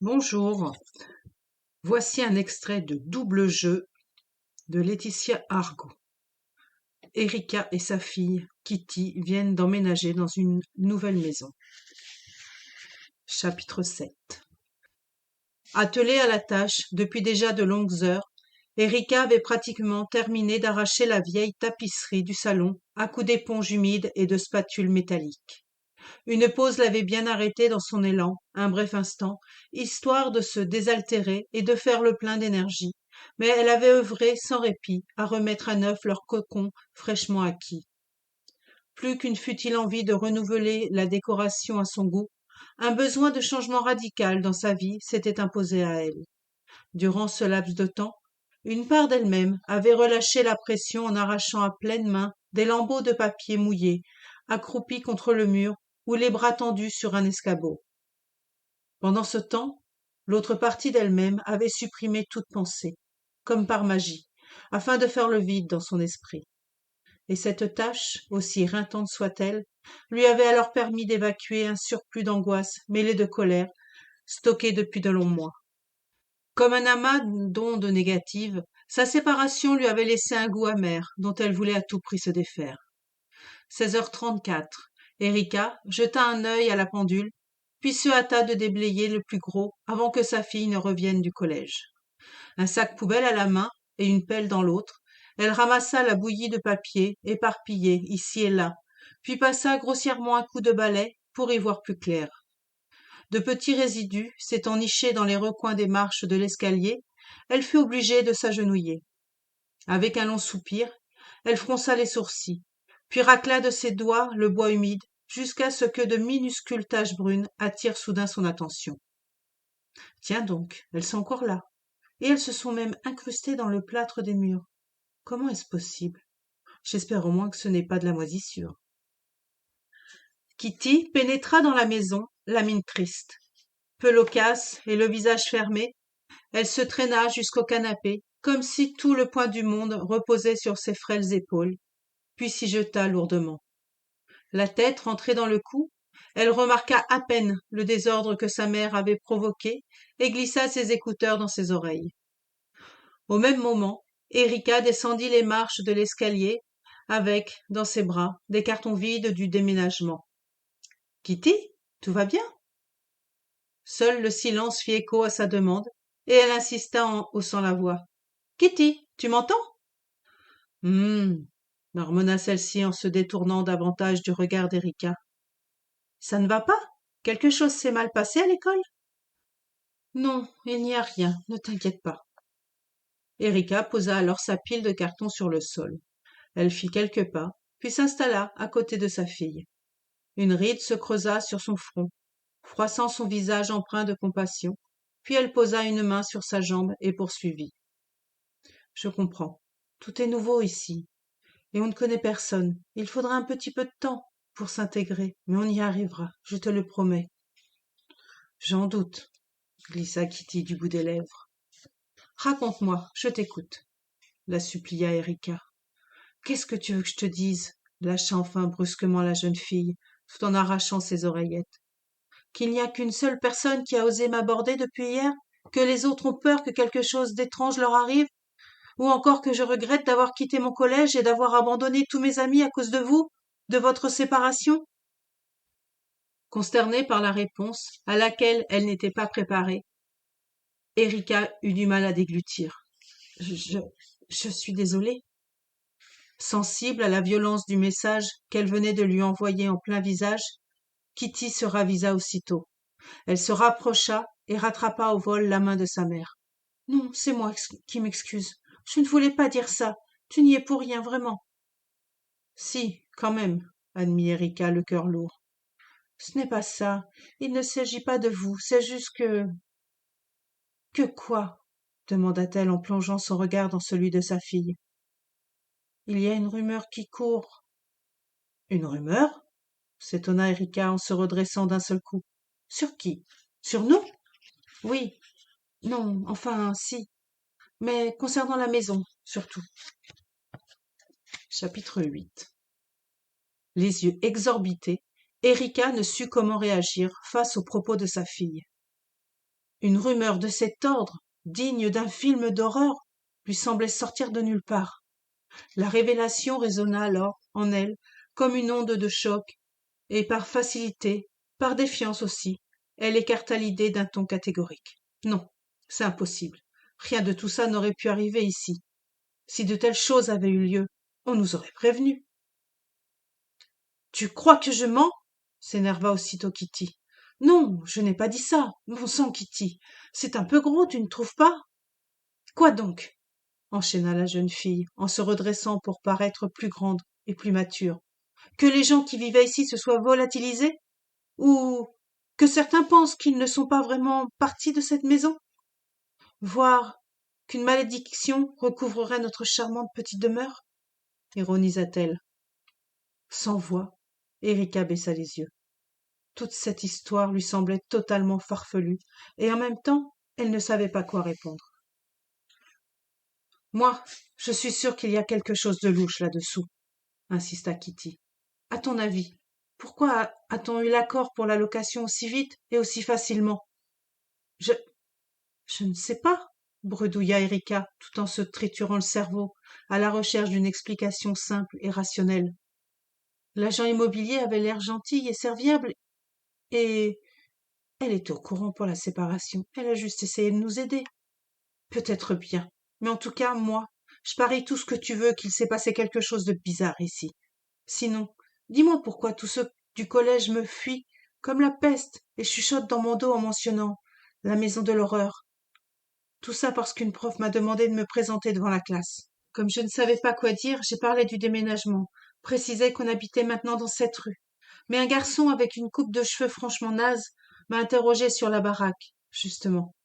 Bonjour, voici un extrait de Double jeu de Laetitia Argot. Erika et sa fille, Kitty, viennent d'emménager dans une nouvelle maison. Chapitre 7. Attelée à la tâche depuis déjà de longues heures, Erika avait pratiquement terminé d'arracher la vieille tapisserie du salon à coups d'éponge humide et de spatule métallique. Une pause l'avait bien arrêtée dans son élan, un bref instant, histoire de se désaltérer et de faire le plein d'énergie, mais elle avait œuvré sans répit à remettre à neuf leur cocon fraîchement acquis. Plus qu'une futile envie de renouveler la décoration à son goût, un besoin de changement radical dans sa vie s'était imposé à elle. Durant ce laps de temps, une part d'elle-même avait relâché la pression en arrachant à pleine main des lambeaux de papier mouillés, accroupis contre le mur ou les bras tendus sur un escabeau. Pendant ce temps, l'autre partie d'elle-même avait supprimé toute pensée, comme par magie, afin de faire le vide dans son esprit. Et cette tâche, aussi éreintante soit-elle, lui avait alors permis d'évacuer un surplus d'angoisse mêlé de colère, stocké depuis de longs mois. Comme un amas d'ondes négatives, sa séparation lui avait laissé un goût amer dont elle voulait à tout prix se défaire. 16h34. Erika jeta un œil à la pendule, puis se hâta de déblayer le plus gros avant que sa fille ne revienne du collège. Un sac poubelle à la main et une pelle dans l'autre, elle ramassa la bouillie de papier éparpillée ici et là, puis passa grossièrement un coup de balai pour y voir plus clair. De petits résidus s'étant nichés dans les recoins des marches de l'escalier, elle fut obligée de s'agenouiller. Avec un long soupir, elle fronça les sourcils, puis racla de ses doigts le bois humide, jusqu'à ce que de minuscules taches brunes attirent soudain son attention. Tiens donc, elles sont encore là, et elles se sont même incrustées dans le plâtre des murs. Comment est-ce possible? J'espère au moins que ce n'est pas de la moisissure. Kitty pénétra dans la maison, la mine triste. Peu loquace et le visage fermé, elle se traîna jusqu'au canapé, comme si tout le poids du monde reposait sur ses frêles épaules, puis s'y jeta lourdement. La tête rentrée dans le cou, elle remarqua à peine le désordre que sa mère avait provoqué et glissa ses écouteurs dans ses oreilles. Au même moment, Erika descendit les marches de l'escalier avec, dans ses bras, des cartons vides du déménagement. « Kitty, tout va bien ?» Seul le silence fit écho à sa demande, et elle insista en haussant la voix. « Kitty, tu m'entends ?» « marmonna celle-ci en se détournant davantage du regard d'Erika. « Ça ne va pas? Quelque chose s'est mal passé à l'école ?»« Non, il n'y a rien, ne t'inquiète pas. » Erika posa alors sa pile de cartons sur le sol. Elle fit quelques pas, puis s'installa à côté de sa fille. Une ride se creusa sur son front, froissant son visage empreint de compassion, puis elle posa une main sur sa jambe et poursuivit. « Je comprends. Tout est nouveau ici. Et on ne connaît personne. Il faudra un petit peu de temps pour s'intégrer, mais on y arrivera, je te le promets. »« J'en doute, » glissa Kitty du bout des lèvres. « Raconte-moi, je t'écoute, » la supplia Erika. « Qu'est-ce que tu veux que je te dise ?» lâcha enfin brusquement la jeune fille, tout en arrachant ses oreillettes. « Qu'il n'y a qu'une seule personne qui a osé m'aborder depuis hier? Que les autres ont peur que quelque chose d'étrange leur arrive? Ou encore que je regrette d'avoir quitté mon collège et d'avoir abandonné tous mes amis à cause de vous, de votre séparation ?» Consternée par la réponse, à laquelle elle n'était pas préparée, Erika eut du mal à déglutir. « Je suis désolée. » Sensible à la violence du message qu'elle venait de lui envoyer en plein visage, Kitty se ravisa aussitôt. Elle se rapprocha et rattrapa au vol la main de sa mère. « Non, c'est moi qui m'excuse. Je ne voulais pas dire ça. Tu n'y es pour rien, vraiment. »« Si, quand même, » admit Erika, le cœur lourd. « Ce n'est pas ça. Il ne s'agit pas de vous. C'est juste que... » « Que quoi ?» demanda-t-elle en plongeant son regard dans celui de sa fille. « Il y a une rumeur qui court. »« Une rumeur ?» s'étonna Erika en se redressant d'un seul coup. « Sur qui? Sur nous? » ?»« Oui. Non, enfin, si. Mais concernant la maison, surtout. » Chapitre 8. Les yeux exorbités, Erika ne sut comment réagir face aux propos de sa fille. Une rumeur de cet ordre, digne d'un film d'horreur, lui semblait sortir de nulle part. La révélation résonna alors en elle comme une onde de choc, et par facilité, par défiance aussi, elle écarta l'idée d'un ton catégorique. Non, c'est impossible. Rien de tout ça n'aurait pu arriver ici. Si de telles choses avaient eu lieu, on nous aurait prévenus. Tu crois que je mens? S'énerva aussitôt Kitty. Non, je n'ai pas dit ça. Bon sang, Kitty, c'est un peu gros, tu ne trouves pas? Quoi donc? Enchaîna la jeune fille, en se redressant pour paraître plus grande et plus mature. Que les gens qui vivaient ici se soient volatilisés? Ou que certains pensent qu'ils ne sont pas vraiment partis de cette maison? Voire qu'une malédiction recouvrerait notre charmante petite demeure? Ironisa-t-elle. Sans voix, Erika baissa les yeux. Toute cette histoire lui semblait totalement farfelue, et en même temps, elle ne savait pas quoi répondre. Moi, je suis sûre qu'il y a quelque chose de louche là-dessous, insista Kitty. À ton avis, pourquoi a-t-on eu l'accord pour la location aussi vite et aussi facilement? Je je ne sais pas, bredouilla Erika, tout en se triturant le cerveau, à la recherche d'une explication simple et rationnelle. L'agent immobilier avait l'air gentil et serviable, et elle était au courant pour la séparation. Elle a juste essayé de nous aider. Peut-être bien. Mais en tout cas, moi, je parie tout ce que tu veux qu'il s'est passé quelque chose de bizarre ici. Sinon, dis-moi pourquoi tous ceux du collège me fuient comme la peste et chuchotent dans mon dos en mentionnant la maison de l'horreur. Tout ça parce qu'une prof m'a demandé de me présenter devant la classe. Comme je ne savais pas quoi dire, j'ai parlé du déménagement, précisé qu'on habitait maintenant dans cette rue. Mais un garçon avec une coupe de cheveux franchement naze m'a interrogé sur la baraque, justement.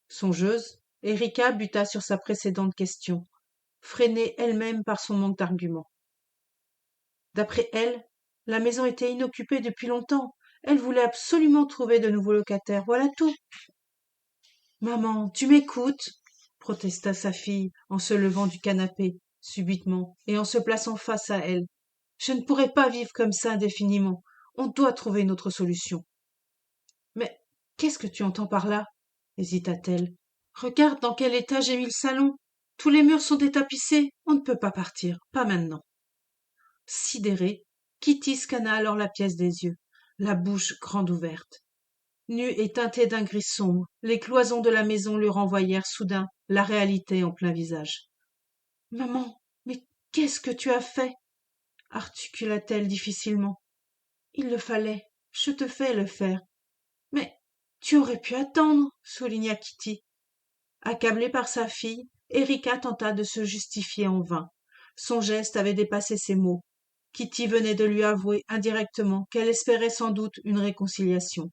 Songeuse, Erika buta sur sa précédente question, freinée elle-même par son manque d'arguments. D'après elle, la maison était inoccupée depuis longtemps. Elle voulait absolument trouver de nouveaux locataires, voilà tout. Maman, tu m'écoutes? Protesta sa fille en se levant du canapé, subitement, et en se plaçant face à elle. Je ne pourrais pas vivre comme ça indéfiniment. On doit trouver une autre solution. Mais qu'est-ce que tu entends par là? Hésita-t-elle. Regarde dans quel état j'ai mis le salon. Tous les murs sont détapissés. On ne peut pas partir, pas maintenant. Sidérée, Kitty scanna alors la pièce des yeux, la bouche grande ouverte. Nue et teintée d'un gris sombre, les cloisons de la maison lui renvoyèrent soudain la réalité en plein visage. Maman, mais qu'est-ce que tu as fait? Articula-t-elle difficilement. Il le fallait, je te fais le faire. Mais tu aurais pu attendre, souligna Kitty. Accablée par sa fille, Erika tenta de se justifier en vain. Son geste avait dépassé ses mots. Kitty venait de lui avouer indirectement qu'elle espérait sans doute une réconciliation.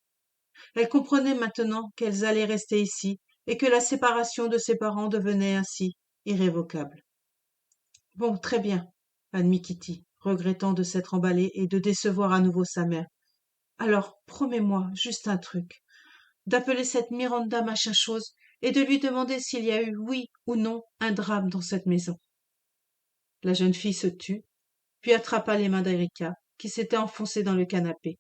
Elle comprenait maintenant qu'elles allaient rester ici et que la séparation de ses parents devenait ainsi irrévocable. Bon, très bien, admit Kitty, regrettant de s'être emballée et de décevoir à nouveau sa mère. Alors, promets-moi juste un truc, d'appeler cette Miranda machin chose et de lui demander s'il y a eu, oui ou non, un drame dans cette maison. La jeune fille se tut, puis attrapa les mains d'Erika, qui s'était enfoncée dans le canapé.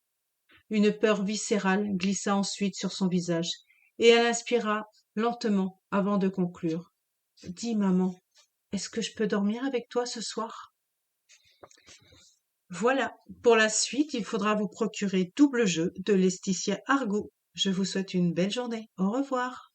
Une peur viscérale glissa ensuite sur son visage, et elle inspira lentement avant de conclure. Dis, maman, est-ce que je peux dormir avec toi ce soir? Voilà, pour la suite, il faudra vous procurer double jeu de Laetitia Argot. Je vous souhaite une belle journée. Au revoir.